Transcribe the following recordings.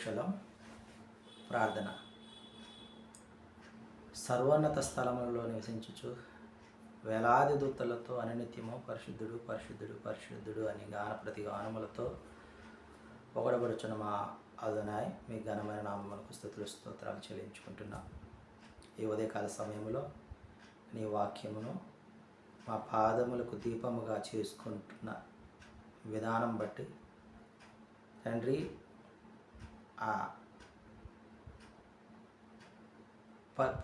Shalom. ప్రార్థన. సర్వోన్నత స్థలములలో నివసించుచు వేలాది దూతలతో అనునిత్యము పరిశుద్ధుడు పరిశుద్ధుడు పరిశుద్ధుడు అని ప్రతి గానములతో పొగడబడుచున్న మా అదోనాయ్ మీ ఘనమైన నామమునకు స్తుతులు స్తోత్రాలు చెల్లించుకుంటున్నాం. ఈ ఉదయకాల సమయంలో నీ వాక్యమును మా పాదములకు దీపముగా చేసుకుంటున్న విధానం బట్టి తండ్రి, ఆ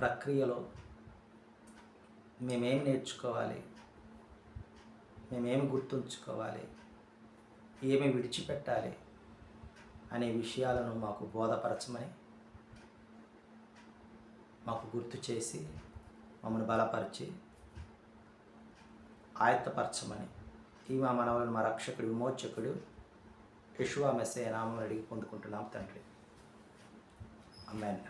ప్రక్రియలో మేమేం నేర్చుకోవాలి, మేమేమి గుర్తుంచుకోవాలి, ఏమి విడిచిపెట్టాలి అనే విషయాలను మాకు బోధపరచమని, మాకు గుర్తు చేసి మమ్మల్ని బలపరిచి ఆయత్తపరచమని ఈ మా మనవలను మా రక్షకుడు విమోచకుడు యెషువా మెస్సీయ నామమున అడిగి పొందుకుంటున్నాం తండ్రి. ఆమేన్.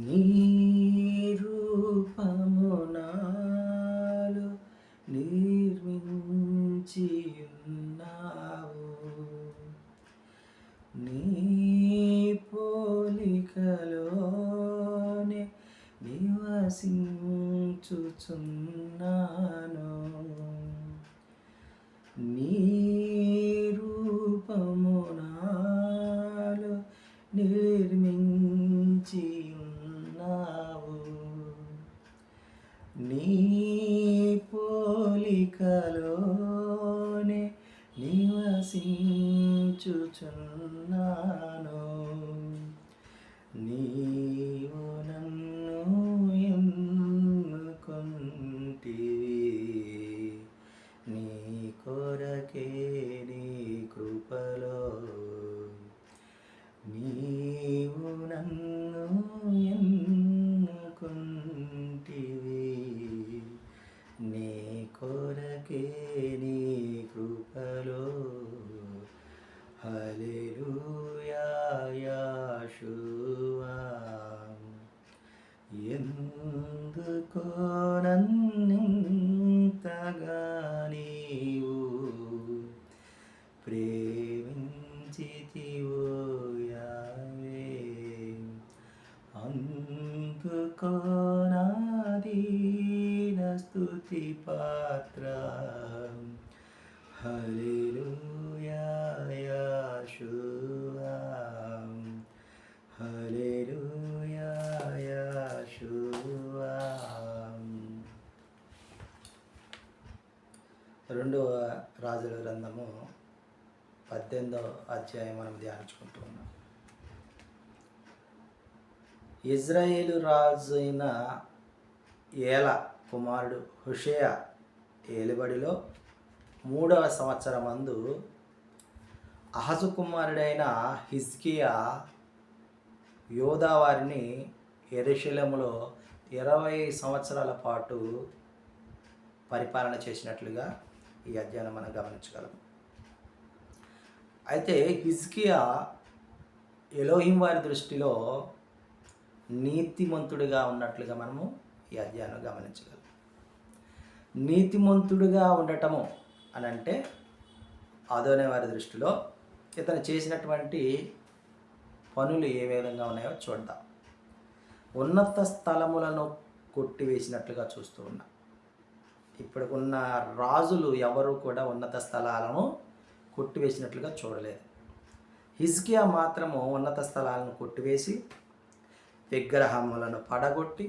నీ రూపము నాలో నిర్మించి ఉన్నావు, నీ పోలికలోనే నివసించుచున్నాను. నీ రూపము నాలో నిర్మించి ఉన్నావు, నీ పోలికలోనే నివసించుచున్నాను. నీవు నన్ను ఎన్నుకొంటివి, నీ కొరకే నీ కృపలో. నీవు నన్ను ఎన్నుకొంటివి, నీ కొరకే నీ కృపలో. హల్లెలూయా యెషువా, ఎందుకో నన్నింతగా నీవు ప్రేమించితివో యావే. అందుకో నా దీన స్తుతి పాత్ర. హల్లెలూయా యెషువా, హల్లెలూయా యెషువా. రెండవ రాజుల గ్రంథము 18వ అధ్యాయం మనం ధ్యానించుకుంటూ ఉన్నాం. ఇజ్రాయేలు రాజు అయిన ఏలా కుమారుడు హోషేయ ఏలుబడిలో 3వ సంవత్సరమందు అహజు కుమారుడైన హిజ్కియా యోధా వారిని యెరూషలేములో 20 సంవత్సరాల పాటు పరిపాలన చేసినట్లుగా ఈ అధ్యాయం మనం గమనించగలం. అయితే హిజ్కియా ఎలోహిం వారి దృష్టిలో నీతిమంతుడిగా ఉన్నట్లుగా మనము ఈ అధ్యాయం గమనించగలం. నీతిమంతుడిగా ఉండటము అని అంటే అదోనే వారి దృష్టిలో ఇతను చేసినటువంటి పనులు ఏ విధంగా ఉన్నాయో చూద్దాం. ఉన్నత స్థలములను కొట్టివేసినట్లుగా చూస్తూ ఉన్నాం. ఇప్పుడున్న రాజులు ఎవరు కూడా ఉన్నత స్థలాలను కొట్టివేసినట్లుగా చూడలేదు. హిజ్కియా మాత్రము ఉన్నత స్థలాలను కొట్టివేసి విగ్రహములను పడగొట్టి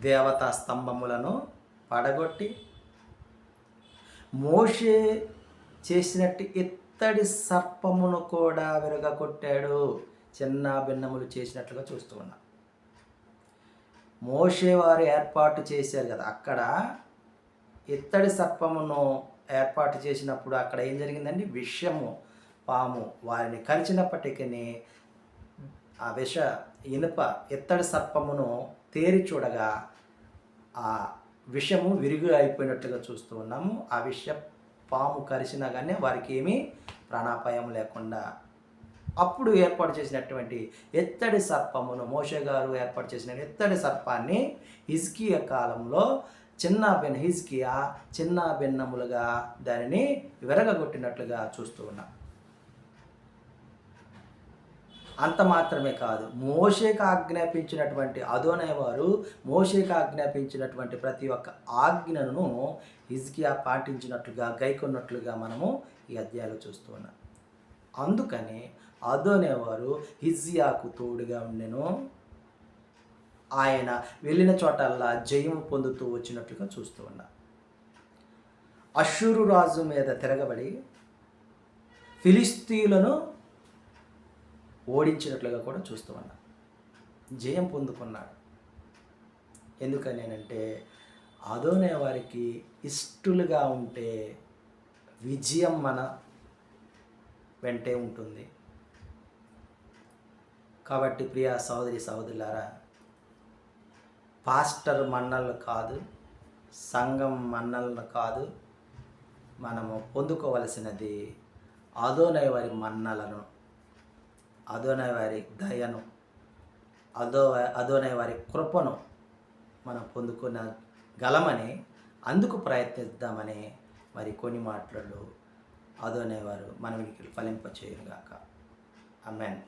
దేవతా స్తంభములను పడగొట్టి మోషే చేసినట్టు ఇత్తడి సర్పమును కూడా విరగొట్టాడు. చిన్న భిన్నములు చేసినట్లుగా చూస్తూ ఉన్నాం. మోషే వారు ఏర్పాటు చేశారు కదా, అక్కడ ఇత్తడి సర్పమును ఏర్పాటు చేసినప్పుడు అక్కడ ఏం జరిగిందండి? విషము పాము వారిని కరిచినప్పటికీ ఆ ఇనుప ఇత్తడి సర్పమును తేరి చూడగా ఆ విషము విరిగి అయిపోయినట్లుగా చూస్తూ ఉన్నాము. ఆ విష పాము కరిచినా కానీ వారికి ఏమీ ప్రాణాపాయం లేకుండా అప్పుడు ఏర్పాటు చేసినటువంటి ఎత్తడి సర్పమును, మోషే గారు ఏర్పాటు చేసిన ఎత్తడి సర్పాన్ని హిజ్కియా కాలంలో హిజ్కియా చిన్న భిన్నములుగా దానిని విరగగొట్టినట్లుగా చూస్తూ ఉన్నాం. అంత మాత్రమే కాదు, మోషేకు ఆజ్ఞాపించినటువంటి అదోనయ్య వారు మోషేకు ఆజ్ఞాపించినటువంటి ప్రతి ఒక్క ఆజ్ఞను హిజ్కియా పాటించినట్లుగా గైకొన్నట్లుగా మనము ఈ అధ్యాయంలో చూస్తూ ఉన్నాం. అందుకని అదోనయ్య వారు హిజ్కియాకు తోడుగా ఉండెను. ఆయన వెళ్ళిన చోటల్లా జయం పొందుతూ వచ్చినట్లుగా చూస్తూ ఉన్నాం. అష్షూరు రాజు మీద తిరగబడి ఫిలిస్తీయులను ఓడించినట్లుగా కూడా చూస్తూ ఉన్నాం. జయం పొందుకున్నాడు. ఎందుకనేనంటే అదోనయ్య వారికి ఇష్టలుగా ఉంటే విజయం మన వెంటే ఉంటుంది. కాబట్టి ప్రియ సహోదరి సహోదరులారా, పాస్టర్ మన్నలను కాదు, సంఘం మన్నలను కాదు, మనము పొందుకోవలసినది అదోనయ్య వారి మన్నలను, అదోనయ్య వారి దయను, అదోనయ్య వారి కృపను మనం పొందుకున్న గలమని, అందుకు ప్రయత్నిద్దామని మరి కొన్ని మాటలు అదోనయ్య వారు మన వినికిడి ఫలింపచేయునుగాక. ఆమేన్.